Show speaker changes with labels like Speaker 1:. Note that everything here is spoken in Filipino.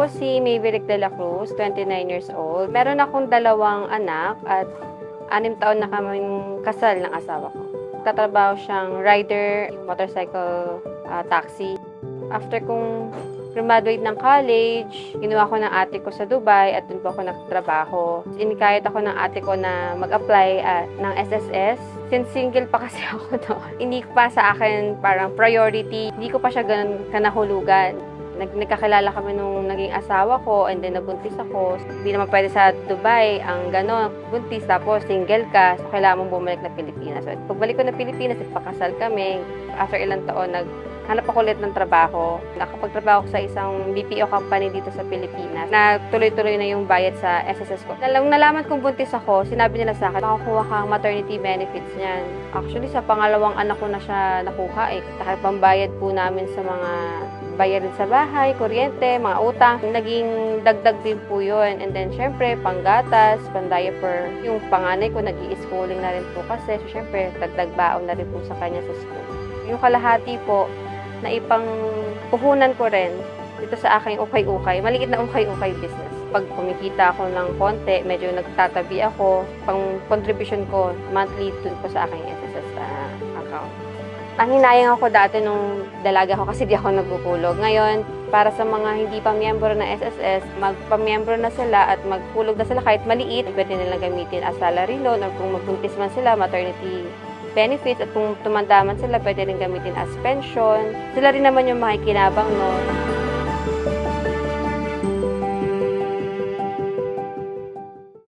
Speaker 1: po si Mayverick de la Cruz, 29 years old. Meron akong 2 anak at 6 taon na kaming kasal ng asawa ko. Tatrabaho siyang rider, motorcycle taxi. After kong graduate ng college, ginawa ko ng ate ko sa Dubai at doon po ako nagtrabaho. Inikayat ako ng ate ko na mag-apply ng SSS. Since single pa kasi ako noon, hindi pa sa akin parang priority. Hindi ko pa siya ganun kanahulugan. Nagkakilala kami nung naging asawa ko and then nabuntis ako. Hindi naman pwede sa Dubai ang gano'n. Buntis tapos single ka, so kailangan mong bumalik na Pilipinas. So pagbalik ko na Pilipinas, nagpakasal kami. After ilang taon, hanap ako ulit ng trabaho. Nakapagtrabaho ko sa isang BPO company dito sa Pilipinas na tuloy-tuloy na yung bayad sa SSS ko. Nalaman kong buntis ako, sinabi nila sa akin, makakuha kang maternity benefits niyan. Actually, sa pangalawang anak ko na siya nakuha eh. Dahil pambayad po namin sa mga bayarin sa bahay, kuryente, mga utang. Naging dagdag din po yun. And then, syempre, panggatas, pang-diaper. Yung panganay ko, nag-i-schooling na rin po kasi. So, syempre, dagdag baon na rin po sa kanya sa school. Yung kalahati po, na ipang puhunan ko rin dito sa aking ukay-ukay. Maliit na ukay-ukay business. Pag kumikita ako ng konti, medyo nagtatabi ako. Pang contribution ko, monthly dun po sa aking SSS account. Ang hinayang ako dati nung dalaga ko kasi di ako nagkukulog. Ngayon, para sa mga hindi pa miyembro ng SSS, magpamiyembro na sila at magkulog na sila kahit maliit. Pwede nilang gamitin as salary loan or kung magbuntis man sila, maternity benefits at kung tumanda man sila, pwede rin gamitin as pension. Sila rin naman yung makikinabang, no?